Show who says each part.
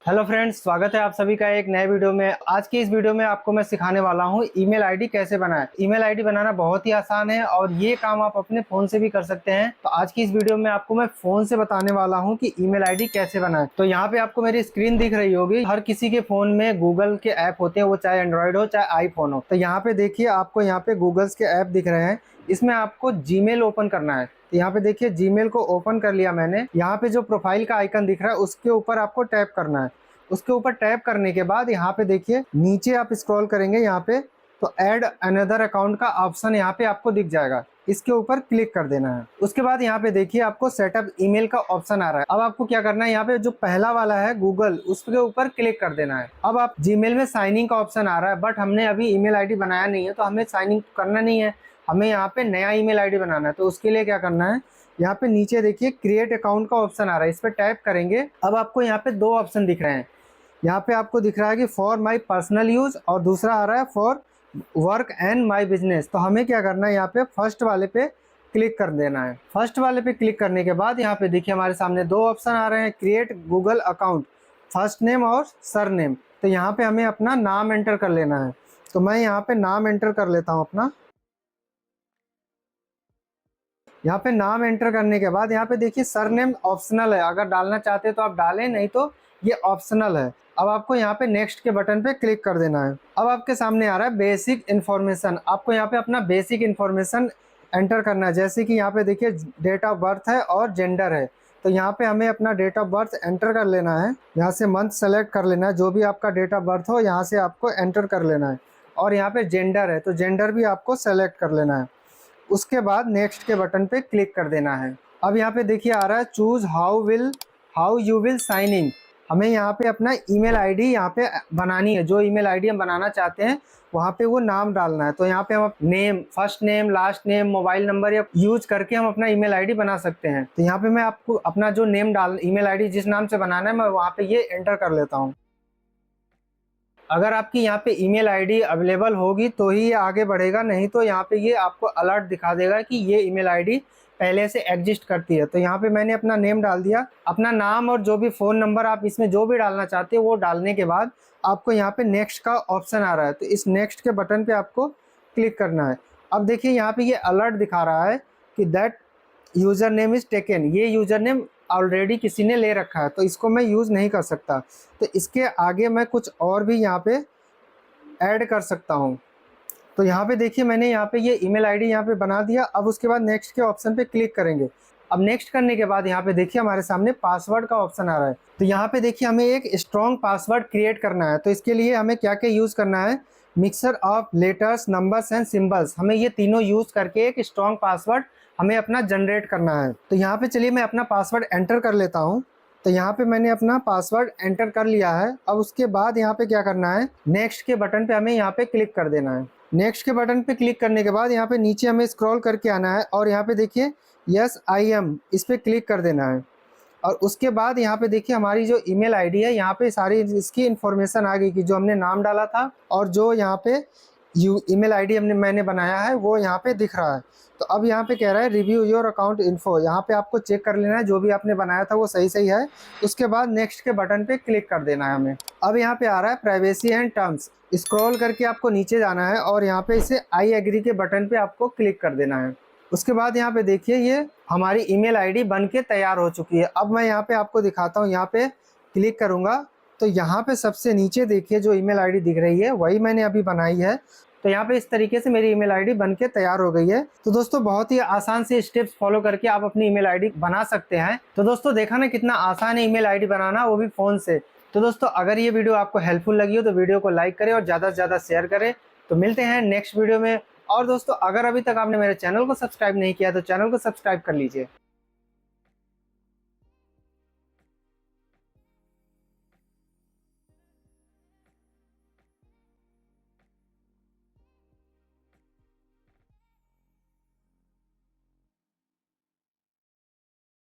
Speaker 1: Hello friends, स्वागत है आप सभी का एक नए वीडियो में। आज की इस वीडियो में आपको मैं सिखाने वाला हूं ईमेल आईडी कैसे बनाएं। ईमेल आईडी बनाना बहुत ही आसान है और ये काम आप अपने फ़ोन से भी कर सकते हैं। तो आज की इस वीडियो में आपको मैं फ़ोन से बताने वाला हूं कि ईमेल आईडी कैसे बनाएं। तो यहाँ पे आपको मेरी स्क्रीन दिख रही होगी। हर किसी के फ़ोन में गूगल के ऐप होते हैं, वो चाहे एंड्रॉयड हो चाहे आईफोन हो। तो यहाँ पे देखिए, आपको यहाँ पे गूगल्स के ऐप दिख रहे हैं। इसमें आपको जीमेल ओपन करना है। तो यहाँ पे देखिए, जीमेल को ओपन कर लिया मैंने। यहाँ पे जो प्रोफाइल का आइकन दिख रहा है उसके ऊपर आपको टैप करना है। उसके ऊपर टैप करने के बाद यहाँ पे देखिए, नीचे आप स्क्रॉल करेंगे यहाँ पे तो ऐड अनदर अकाउंट का ऑप्शन यहाँ पे आपको दिख जाएगा। इसके ऊपर क्लिक कर देना है। उसके बाद यहाँ पे देखिए, आपको सेटअप ईमेल का ऑप्शन आ रहा है। अब आपको क्या करना है, यहाँ पे जो पहला वाला है गूगल, उसके ऊपर क्लिक कर देना है। अब आप जीमेल में साइन इन का ऑप्शन आ रहा है, बट हमने अभी ईमेल आईडी बनाया नहीं है तो हमें साइन इन करना नहीं है। हमें यहाँ पे नया ईमेल आईडी बनाना है। तो उसके लिए क्या करना है, यहाँ पे नीचे देखिए क्रिएट अकाउंट का ऑप्शन आ रहा है, इस पर टैप करेंगे। अब आपको यहाँ पे दो ऑप्शन दिख रहे हैं। यहाँ पे आपको दिख रहा है कि फॉर माई पर्सनल यूज और दूसरा आ रहा है for work and my business. तो हमें क्या करना है, यहाँ पे फर्स्ट वाले पे क्लिक कर देना है। फर्स्ट वाले पे क्लिक करने के बाद यहाँ पे देखिए हमारे सामने दो ऑप्शन आ रहे हैं, create Google account, first name और सर नेम। तो यहाँ पे हमें अपना नाम एंटर कर लेना है। तो मैं यहाँ पे नाम एंटर कर लेता हूँ अपना। यहाँ पे नाम एंटर करने के बाद यहाँ पे देखिए सरनेम ऑप्शनल है, अगर डालना चाहते हैं तो आप डालें, नहीं तो ये ऑप्शनल है। अब आपको यहाँ पे नेक्स्ट के बटन पे क्लिक कर देना है। अब आपके सामने आ रहा है बेसिक इन्फॉर्मेशन। आपको यहाँ पे अपना बेसिक इन्फॉर्मेशन एंटर करना है। जैसे कि यहाँ पे देखिए डेट ऑफ बर्थ है और जेंडर है। तो यहाँ पे हमें अपना डेट ऑफ बर्थ एंटर कर लेना है। यहाँ से मंथ सेलेक्ट कर लेना है, जो भी आपका डेट ऑफ बर्थ हो यहाँ से आपको एंटर कर लेना है। और यहाँ पे जेंडर है तो जेंडर भी आपको सेलेक्ट कर लेना है। उसके बाद नेक्स्ट के बटन पे क्लिक कर देना है। अब यहाँ पे देखिए आ रहा है choose how you will sign in. हमें यहाँ पे अपना ईमेल आईडी यहाँ पे बनानी है। जो ईमेल आईडी हम बनाना चाहते हैं वहाँ पे वो नाम डालना है। तो यहाँ पे हम name, first name, last name, mobile number या यूज करके हम अपना ईमेल आईडी बना सकते हैं। तो यहाँ पे मैं आपको अपना जो नेम ईमेल आईडी जिस नाम से बनाना है मैं वहाँ पे ये एंटर कर लेता हूँ। अगर आपकी यहाँ पे ईमेल आईडी अवेलेबल होगी तो ही ये आगे बढ़ेगा, नहीं तो यहाँ पे ये आपको अलर्ट दिखा देगा कि ये ईमेल आईडी पहले से एग्जिस्ट करती है। तो यहाँ पे मैंने अपना नेम डाल दिया, अपना नाम और जो भी फ़ोन नंबर आप इसमें जो भी डालना चाहते हो वो डालने के बाद आपको यहाँ पे नेक्स्ट का ऑप्शन आ रहा है। तो इस नेक्स्ट के बटन पे आपको क्लिक करना है। अब देखिए यहाँ पे ये अलर्ट दिखा रहा है कि that user name is taken. ये यूज़र नेम ऑलरेडी किसी ने ले रखा है तो इसको मैं यूज़ नहीं कर सकता। तो इसके आगे मैं कुछ और भी यहाँ पे ऐड कर सकता हूँ। तो यहाँ पे देखिए मैंने यहाँ पे ये ईमेल आईडी यहाँ पे बना दिया। अब उसके बाद नेक्स्ट के ऑप्शन पे क्लिक करेंगे। अब नेक्स्ट करने के बाद यहाँ पे देखिए हमारे सामने पासवर्ड का ऑप्शन आ रहा है। तो यहाँ पे देखिए हमें एक स्ट्रॉन्ग पासवर्ड क्रिएट करना है। तो इसके लिए हमें क्या क्या यूज़ करना है, mixer of letters, numbers and symbols. हमें ये तीनों यूज़ करके एक स्ट्रॉन्ग पासवर्ड हमें अपना जनरेट करना है। तो यहाँ पे चलिए मैं अपना पासवर्ड एंटर कर लेता हूँ। तो यहाँ पे मैंने अपना पासवर्ड एंटर कर लिया है। अब उसके बाद यहाँ पे क्या करना है, नेक्स्ट के बटन पे हमें यहाँ पे क्लिक कर देना है। नेक्स्ट के बटन पे क्लिक करने के बाद यहाँ पे नीचे हमें स्क्रॉल करके आना है और यहाँ पे देखिए यस आई एम, इस पर क्लिक कर देना है। और उसके बाद यहाँ पे देखिए हमारी जो ईमेल आईडी है यहाँ पे सारी इसकी इन्फॉर्मेशन आ गई कि जो हमने नाम डाला था और जो यहाँ पे ईमेल आईडी मैंने बनाया है वो यहाँ पे दिख रहा है। तो अब यहाँ पे कह रहा है रिव्यू योर अकाउंट इन्फो। यहाँ पे आपको चेक कर लेना है जो भी आपने बनाया था वो सही सही है। उसके बाद नेक्स्ट के बटन पे क्लिक कर देना है हमें। अब यहाँ पे आ रहा है प्राइवेसी एंड टर्म्स। स्क्रॉल करके आपको नीचे जाना है और यहाँ पे इसे आई एग्री के बटन पे आपको क्लिक कर देना है। उसके बाद यहाँ पे देखिए ये हमारी ईमेल आईडी बन के तैयार हो चुकी है। अब मैं यहाँ पे आपको दिखाता हूँ, यहाँ पे क्लिक करूँगा तो यहाँ पे सबसे नीचे देखिए जो ईमेल आईडी दिख रही है वही मैंने अभी बनाई है। तो यहाँ पे इस तरीके से मेरी ईमेल आईडी बन के तैयार हो गई है। तो दोस्तों बहुत ही आसान से स्टेप्स फॉलो करके आप अपनी ईमेल आईडी बना सकते हैं। तो दोस्तों देखा ना कितना आसान है ईमेल आईडी बनाना, वो भी फ़ोन से। तो दोस्तों अगर ये वीडियो आपको हेल्पफुल लगी हो तो वीडियो को लाइक करें और ज़्यादा से ज़्यादा शेयर करें। तो मिलते हैं नेक्स्ट वीडियो में। और दोस्तों अगर अभी तक आपने मेरे चैनल को सब्सक्राइब नहीं किया तो चैनल को सब्सक्राइब कर लीजिए।